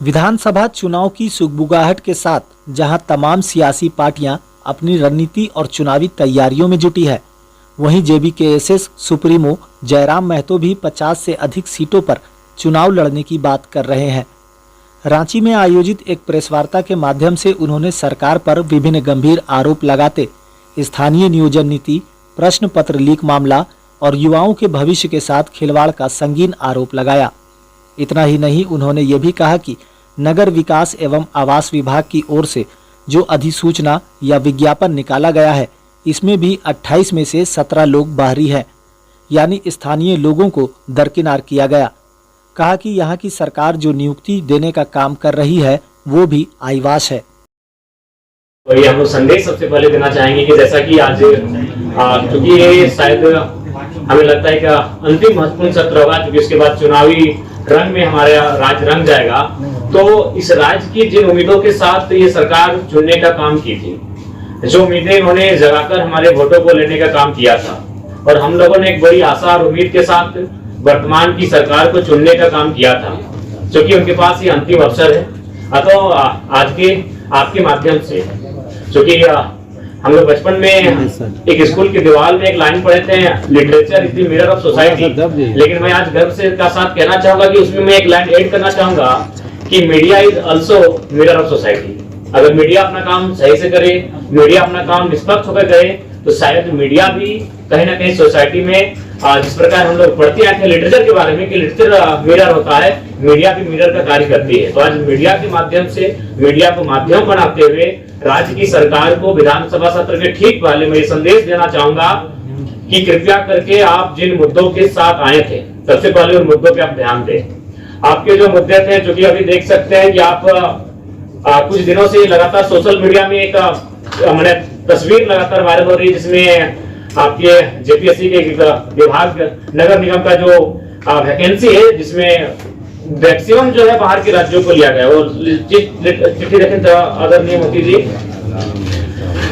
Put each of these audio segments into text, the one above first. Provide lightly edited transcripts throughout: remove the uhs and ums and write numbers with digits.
विधानसभा चुनाव की सुगबुगाहट के साथ जहां तमाम सियासी पार्टियां अपनी रणनीति और चुनावी तैयारियों में जुटी है, वहीं जेबीकेएसएस सुप्रीमो जयराम महतो भी 50 से अधिक सीटों पर चुनाव लड़ने की बात कर रहे हैं। रांची में आयोजित एक प्रेस वार्ता के माध्यम से उन्होंने सरकार पर विभिन्न गंभीर आरोप लगाते स्थानीय नियोजन नीति, प्रश्न पत्र लीक मामला और युवाओं के भविष्य के साथ खिलवाड़ का संगीन आरोप लगाया। इतना ही नहीं, उन्होंने ये भी कहा कि नगर विकास एवं आवास विभाग की ओर से जो अधिसूचना या विज्ञापन निकाला गया है, इसमें भी 28 में से 17 लोग बाहरी हैं, यानी स्थानीय लोगों को दरकिनार किया गया। कहा कि यहाँ की सरकार जो नियुक्ति देने का काम कर रही है वो भी आईवाश है। और ये हम लोग संदेश सबसे पहले देना चाहेंगे कि जैसा कि आज क्योंकि ये शायद हमें लगता है कि अंतिम महत्वपूर्ण सत्र होगा, क्योंकि उसके बाद चुनावी रंग में हमारा राज्य रंग जाएगा। तो इस राज्य की जिन उम्मीदों के साथ ये सरकार चुनने का काम की थी, जो उम्मीदें उन्होंने जगाकर हमारे वोटों को लेने का काम किया था, और हम लोगों ने एक बड़ी आशा और उम्मीद के साथ वर्तमान की सरकार को चुनने का काम किया था, क्योंकि उनके पास ये अंतिम अवसर है। अतः आज के आपके माध्यम से, क्योंकि हम लोग बचपन में एक स्कूल की दीवार में एक लाइन पढ़े थे, literature is the mirror of society, लेकिन मैं आज गर्व से का साथ कहना चाहूंगा कि उसमें मैं एक लाइन ऐड करना चाहूंगा कि media is also mirror of society. अगर मीडिया अपना काम सही से करे, मीडिया अपना काम निष्पक्ष होकर करे, तो शायद मीडिया भी कहीं ना कहीं सोसाइटी में जिस प्रकार हम लोग पढ़ते आए थे लिटरेचर के बारे में कि लिटरेचर मिरर होता है, मीडिया भी मिरर का कार्य करती है। तो आज मीडिया के माध्यम से, मीडिया को माध्यम बनाते हुए राज्य की सरकार को विधानसभा सत्र के ठीक पहले मैं ये संदेश देना चाहूंगा कि कृपया करके आप जिन मुद्दों के साथ आए थे, सबसे पहले उन मुद्दों पे आप ध्यान दें। आपके जो मुद्दे थे, जो कि अभी देख सकते हैं कि आप कुछ दिनों से लगातार सोशल मीडिया में एक मैंने तस्वीर लगातार वायरल हो रही है, जिसमें आपके जेपीएससी के विभाग नगर निगम का जो वैकेंसी है, जिसमें मैक्सिमम जो है बाहर के राज्यों को लिया गया। और चिट्ठी देखें तो आदरणीय मोदी जी,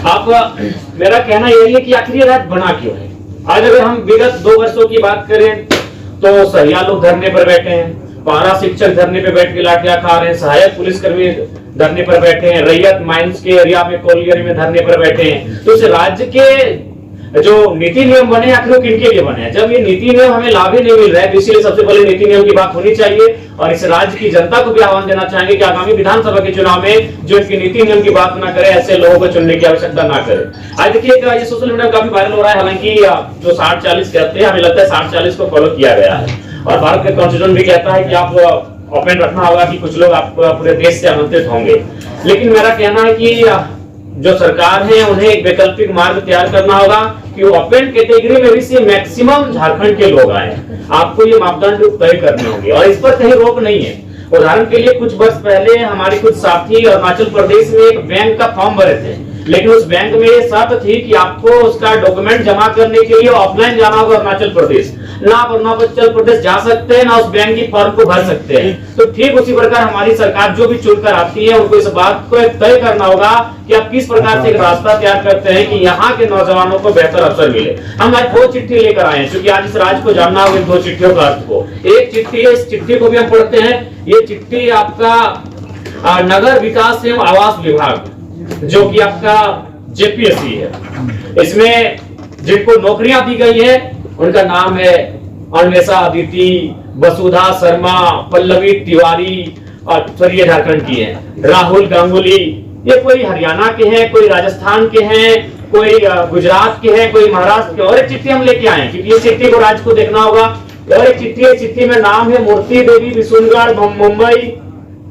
आप मेरा कहना यही है कि आखिर ये राज्य बना क्यों है। आज अगर हम विगत 2 वर्षों की बात करें तो सहिया लोग धरने पर बैठे हैं, पारा शिक्षक धरने पर बैठ के लाठियां खा रहे हैं, सहायक पुलिसकर्मी धरने पर बैठे हैं, रैयत माइंस के एरिया में कोलगरी में धरने पर बैठे हैं। तो इस राज्य के जो नीति नियम बने आखिर वो किनके लिए बने हैं? जब ये नीति नियम हमें लाभ ही नहीं मिल रहा है, तो इसीलिए सबसे पहले नीति नियम की बात होनी चाहिए। और इस राज्य की जनता को भी आह्वान देना चाहेंगे कि आगामी विधानसभा के चुनाव में जो इनकी नीति नियम की बात ना करे, ऐसे लोगों को चुनने की आवश्यकता ना करे। आज देखिए ये सोशल मीडिया काफी वायरल हो रहा है, हालांकि जो 60-40 कहते हैं, हमें लगता है 60-40 को फॉलो किया गया है। और भारत का कॉन्स्टिट्यूशन भी कहता है कि आप ओपन रखना होगा कि कुछ लोग आप पूरे देश से आमंत्रित होंगे। लेकिन मेरा कहना है कि जो सरकार है उन्हें एक वैकल्पिक मार्ग तैयार करना होगा कि ओपन कैटेगरी में भी से मैक्सिमम झारखंड के लोग आए। आपको ये मापदंड तय करने होंगे और इस पर कहीं रोक नहीं है। उदाहरण के लिए कुछ वर्ष पहले हमारे कुछ साथी अरुणाचल प्रदेश में एक बैंक का फॉर्म भरे थे, लेकिन उस बैंक में ये शर्त थी कि आपको उसका डॉक्यूमेंट जमा करने के लिए ऑफलाइन जाना होगा अरुणाचल प्रदेश। ना आप अरुणाचल प्रदेश जा सकते हैं, ना उस बैंक की फॉर्म को भर सकते हैं। तो ठीक उसी प्रकार हमारी सरकार जो भी चुनकर आती है, उनको इस बात को तय करना होगा कि आप किस प्रकार से एक रास्ता तैयार करते हैं कि यहाँ के नौजवानों को बेहतर अवसर मिले। हम आज 2 चिट्ठी लेकर आए हैं, क्योंकि आज इस राज्य को जानना होगा 2 चिट्ठियों का अर्थ को। एक चिट्ठी है, इस चिट्ठी को भी हम पढ़ते हैं। ये चिट्ठी आपका नगर विकास एवं आवास विभाग, जो कि आपका जेपीएससी है, इसमें जिनको नौकरियां दी गई है उनका नाम है अन्वेषा अदिति, वसुधा शर्मा, पल्लवी तिवारी, और ये झारखंड की है, राहुल गांगुली। ये कोई हरियाणा के हैं, कोई राजस्थान के हैं, कोई गुजरात के हैं, कोई महाराष्ट्र के। और एक चिट्ठी हम लेके आए, क्योंकि ये चिट्ठी को राज्य को देखना होगा। और एक चिट्ठी है, चिट्ठी में नाम है मूर्ति देवी विशुनगढ़ मुंबई।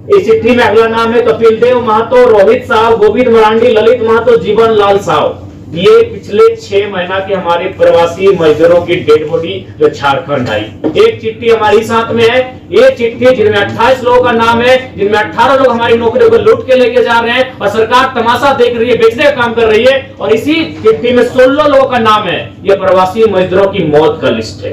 इस चिट्ठी में अगला नाम है कपिल देव महतो, रोहित साहब, गोविंद मरांडी, ललित महतो, जीवन लाल साहब। ये पिछले 6 महीना के हमारे प्रवासी मजदूरों की डेड बॉडी जो झारखंड आई। एक चिट्ठी हमारी साथ में है, ये चिट्ठी जिनमें 28 लोगों का नाम है, जिनमें 18 लोग हमारी नौकरियों को लूट के लेके जा रहे हैं और सरकार तमाशा देख रही है, बेचने का काम कर रही है। और इसी चिट्ठी में 16 लोगों का नाम है। ये प्रवासी मजदूरों की मौत का लिस्ट है।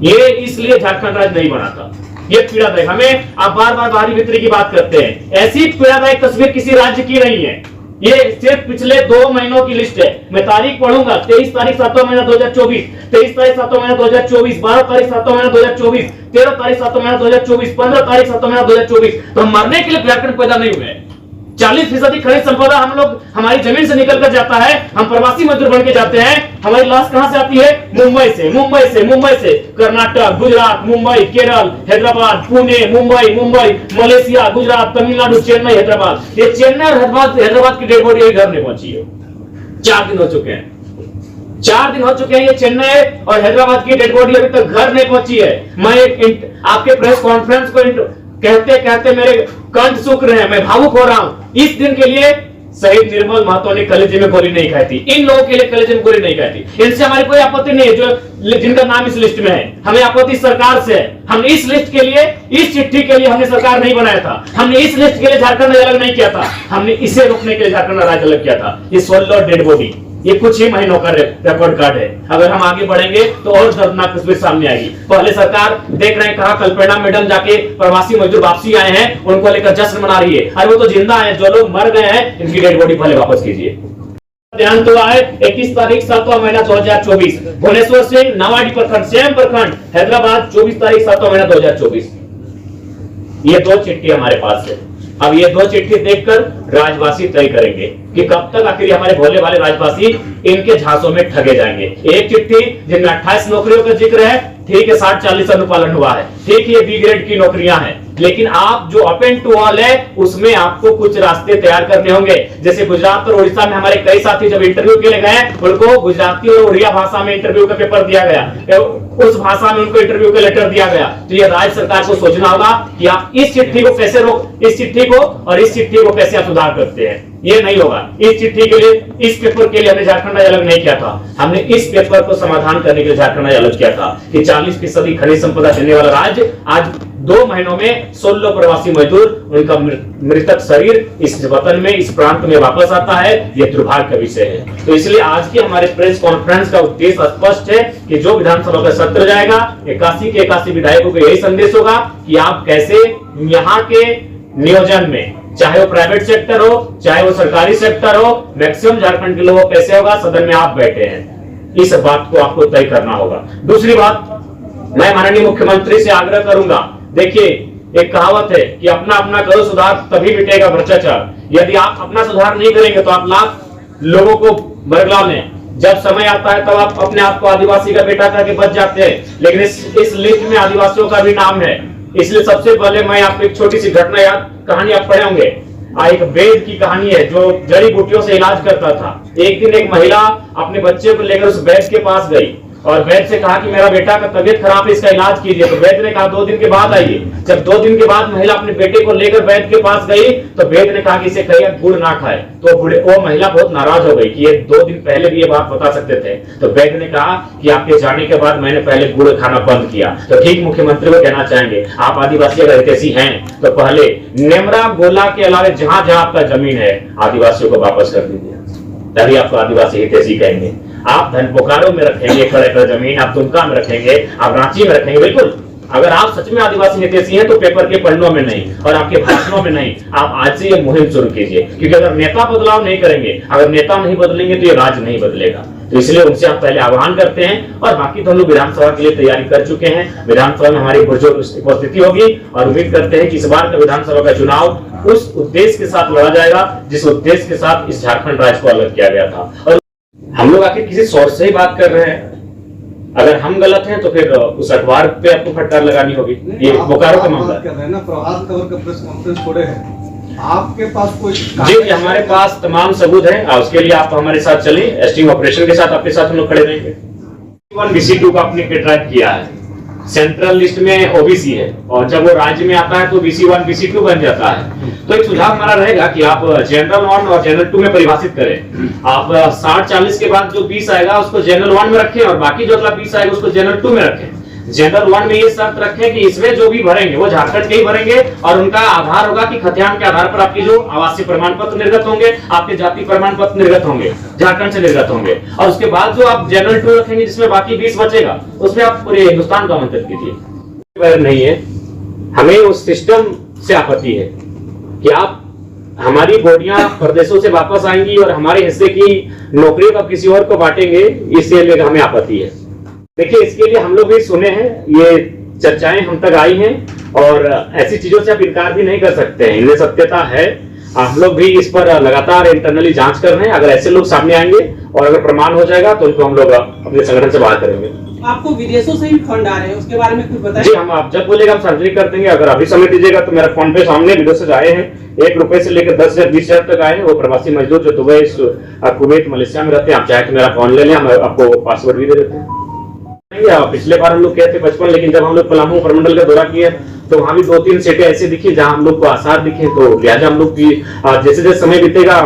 ये इसलिए झारखंड राज्य नहीं बना था। ये पीड़ादायक, हमें आप बार बार बाहरी वितरण की बात करते हैं, ऐसी पीड़ादायक तस्वीर किसी राज्य की नहीं है। ये सिर्फ पिछले 2 महीनों की लिस्ट है। मैं तारीख पढ़ूंगा, 23 तारीख 7वां महीना 2024, 23 तारीख 7वां महीना 2024, 12 तारीख 7वां महीना 2024, 13 तारीख 7वां महीना 2024, 15 तारीख 7वां महीना 2024। तो मरने के लिए झारखंड पैदा नहीं हुए। 40% खनिज संपदा हम लोग, हमारी जमीन से निकल कर जाता है, हम प्रवासी मजदूर बन के जाते हैं। हमारी लाश कहां से आती है? मुंबई से कर्नाटक, गुजरात, मुंबई, केरल, हैदराबाद, पुणे, मुंबई, मलेशिया, गुजरात, तमिलनाडु, चेन्नई, हैदराबाद। ये चेन्नई और हैदराबाद की डेड बॉडी घर नहीं पहुंची है। 4 दिन हो चुके हैं, 4 दिन हो चुके हैं। ये चेन्नई और हैदराबाद की डेड बॉडी अभी तक घर नहीं पहुंची है। मैं आपके प्रेस कॉन्फ्रेंस को कहते कहते मेरे कंठ सूख रहे हैं, मैं भावुक हो रहा हूं। इस दिन के लिए शहीद निर्मल महतो ने कलेजे में गोली नहीं खाई थी। इन लोगों के लिए कलेजे में गोली नहीं खाई थी। इनसे हमारी कोई आपत्ति नहीं है, जो जिनका नाम इस लिस्ट में है। हमें आपत्ति सरकार से है। हमने इस लिस्ट के लिए, इस चिट्ठी के लिए हमने सरकार नहीं बनाया था। हमने इस लिस्ट के लिए झारखंड अलग नहीं किया था। हमने इसे रोकने के लिए झारखंड राज्य अलग किया था। ये 16 डेड बॉडी, ये कुछ ही महीनों का रिकॉर्ड कार्ड है। अगर हम आगे बढ़ेंगे तो और दर्दनाक तस्वीर सामने आएगी। पहले सरकार देख रहे हैं, कहा कल्पना मैडम जाके प्रवासी मजदूर वापसी आए हैं, उनको लेकर जश्न मना रही है। अरे वो तो जिंदा है, जो लोग मर गए हैं इनकी डेड बॉडी पहले वापस कीजिए। ध्यान तो आए 21 तारीख 7वां महीना 2024, भुवनेश्वर से नवाडी प्रखंड, सेम प्रखंड, हैदराबाद, 24 तारीख 7वां महीना 2024। ये 2 चिट्ठी हमारे पास है। अब ये 2 चिट्ठी देखकर राजवासी तय करेंगे कि कब तक आखिर हमारे भोले वाले राजवासी इनके झांसों में ठगे जाएंगे। एक चिट्ठी जिनमें 28 नौकरियों का जिक्र है, ठीक है, 60-40 अनुपालन हुआ है, ठीक है, ये बी ग्रेड की नौकरियां हैं। लेकिन आप जो अपेन टू ऑल है उसमें आपको कुछ रास्ते तैयार करने होंगे। जैसे गुजरात और उड़ीसा में हमारे कई साथी जब इंटरव्यू के लिए गए, उनको गुजराती और उड़िया भाषा में इंटरव्यू का पेपर दिया गया, उस भाषा में उनको इंटरव्यू का लेटर दिया गया। तो ये राज्य सरकार को सोचना होगा कि आप इस चिट्ठी को कैसे इस चिट्ठी को और इस चिट्ठी को कैसे आप सुधार करते हैं। ये नहीं होगा। इस चिट्ठी के लिए, इस पेपर के लिए हमने झारखंड राज्य अलग नहीं किया था। हमने इस पेपर को समाधान करने के लिए झारखंड राज्य अलग किया था कि 40% खनिज संपदा देने वाला राज्य आज 2 महीनों में 16 प्रवासी मजदूर, उनका मृतक शरीर इस वतन में, इस प्रांत में वापस आता है। यह दुर्भाग्य का विषय है। तो इसलिए आज के हमारे प्रेस कॉन्फ्रेंस का उद्देश्य स्पष्ट है कि जो विधानसभा का सत्र जाएगा, 81 के 81 विधायकों को यही संदेश होगा कि आप कैसे यहाँ के नियोजन में, चाहे वो प्राइवेट सेक्टर हो, चाहे वो सरकारी सेक्टर हो, मैक्सिमम झारखंड के लोगों कैसे होगा, सदन में आप बैठे हैं, इस बात को आपको तय करना होगा। दूसरी बात, मैं माननीय मुख्यमंत्री से आग्रह करूंगा, देखिए एक कहावत है कि अपना अपना करो सुधार तभी मिटेगा भ्रष्टाचार। यदि आप अपना सुधार नहीं करेंगे तो आप लाख लोगों को बरगला लें। जब समय आता है तब आप अपने आप को आदिवासी का बेटा करके बच जाते हैं। लेकिन इस लिस्ट में आदिवासियों का भी नाम है। इसलिए सबसे पहले मैं आपको एक छोटी सी घटना कहानी आप पढ़े होंगे। एक वैद्य की कहानी है जो जड़ी बूटियों से इलाज करता था। एक दिन एक महिला अपने बच्चे को लेकर उस वैद्य के पास गई और वैद्य से कहा कि मेरा बेटा का तबीयत खराब है, इसका इलाज कीजिए। तो वैद्य ने कहा 2 दिन के बाद आइए। जब 2 दिन के बाद महिला अपने बेटे को लेकर वैद्य के पास गई तो वैद्य ने कहा कि इसे कहिए गुड़ ना खाए। तो वो महिला बहुत नाराज हो गई कि ये 2 दिन पहले भी ये बात बता सकते थे। तो वैद्य ने कहा कि आपके जाने के बाद मैंने पहले गुड़ खाना बंद किया। तो ठीक मुख्यमंत्री को कहना चाहेंगे, आप आदिवासी अगर हितैषी हैं तो पहले नेमरा गोला के अलावे जहां जहां आपका जमीन है आदिवासियों को वापस कर दीजिए, तभी आपको आदिवासी हितैषी कहेंगे। आप धन बोकारो में रखेंगे 1 एकड़ जमीन, आप दुमका में रखेंगे, आप रांची में रखेंगे, बिल्कुल। अगर आप सच में आदिवासी हितैषी हैं तो पेपर के पन्नों में नहीं और आपके भाषणों में नहीं, आप आज से ये मुहिम शुरू कीजिए। क्योंकि अगर नेता बदलाव नहीं करेंगे, अगर नेता नहीं बदलेंगे तो ये राज्य नहीं बदलेगा। तो इसलिए उनसे हम पहले आह्वान करते हैं। और बाकी तो हम लोग विधानसभा के लिए तैयारी कर चुके हैं। विधानसभा में हमारी पुरजोर उपस्थिति होगी और उम्मीद करते हैं कि इस बार का विधानसभा का चुनाव उस उद्देश्य के साथ लड़ा जाएगा जिस उद्देश्य के साथ इस झारखंड राज्य को अलग किया गया था। और हम लोग आखिर किसी सोर्स से ही बात कर रहे हैं। अगर हम गलत हैं तो फिर उस अखबार पे आपको फटकार लगानी होगी। ये बोकारो का मामला कर रहे हैं ना, प्रभात खबर का प्रेस कॉन्फ्रेंस थोड़े है, आपके पास कोई? जी हमारे पास तमाम सबूत हैं। उसके लिए आप हमारे साथ चलें, एस्टिंग ऑपरेशन के साथ आपके साथ हम लोग खड़े रहेंगे। BC2 का आपने ट्रैक किया है, सेंट्रल लिस्ट में ओबीसी है और जब वो राज्य में आता है तो BC1 BC2 बन जाता है। तो एक सुझाव हमारा रहेगा कि आप जनरल 1 और जनरल 2 में परिभाषित करें। आप 60-40 के बाद जो 20 आएगा उसको जनरल 1 में रखें और बाकी जो अगला 20 आएगा उसको जनरल 2 में रखें। जनरल 1 में ये शर्त रखें कि इसमें जो भी भरेंगे वो झारखंड के ही भरेंगे और उनका आधार होगा कि खतियान के आधार पर आपकी जो आवासीय प्रमाण पत्र निर्गत होंगे, आपके जाति प्रमाण पत्र निर्गत होंगे, झारखंड से निर्गत होंगे। और उसके बाद जो आप जनरल 2 रखेंगे जिसमें बाकी 20 बचेगा उसमें आप पूरे हिंदुस्तान का मंतव्य कीजिए। नहीं है, हमें उस सिस्टम से आपत्ति है कि आप हमारी बॉडियां प्रदेशों से वापस आएंगी और हमारे हिस्से की नौकरियों का किसी और को बांटेंगे, इससे लेकर हमें आपत्ति है। देखिए, इसके लिए हम लोग भी सुने हैं, ये चर्चाएं हम तक आई हैं और ऐसी चीजों से आप इनकार भी नहीं कर सकते हैं, इनमें सत्यता है। हम लोग भी इस पर लगातार इंटरनली जांच कर रहे हैं। अगर ऐसे लोग सामने आएंगे और अगर प्रमाण हो जाएगा तो उनको हम लोग अपने संगठन से बाहर करेंगे। आपको विदेशों से भी फंड आ रहे हैं, उसके बारे में कुछ बताएं। जी, हम आप जब बोलेगा हम सार्वजनिक कर देंगे। अगर अभी समय दीजिएगा तो मेरा फोन पे सामने विदेश से आए हैं, 1 रुपए से लेकर 10,000 20,000 तक आए हैं। वो प्रवासी मजदूर जो दुबई, कुवैत, मलेशिया में रहते हैं। आप चाहे तो मेरा फोन ले लें, हम आपको पासवर्ड भी दे देते हैं। पिछले बार हम लोग गए थे 55, लेकिन जब हम लोग पलामू प्रमंडल का दौरा किए तो वहां भी 2-3 सीटें ऐसे दिखी जहां हम लोग को आसार दिखे, तो लिहाजा हम लोग भी जैसे जैसे समय बीतेगा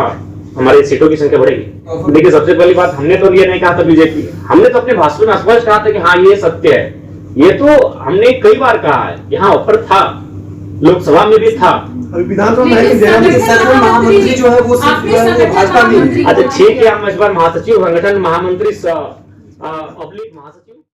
हमारी सीटों की संख्या बढ़ेगी। देखिए, सबसे पहली बात, हमने तो ये नहीं कहा था बीजेपी, हमने तो अपने भाषण में स्पष्ट कहा था कि हाँ ये सत्य है। ये तो हमने कई बार कहा है, यहाँ ऑफर था, लोकसभा में भी था। विधानसभा में महामंत्री जो है वो भाजपा में। अच्छा ठीक है, हम इस बार महासचिव, संगठन महामंत्री, पब्लिक महासचिव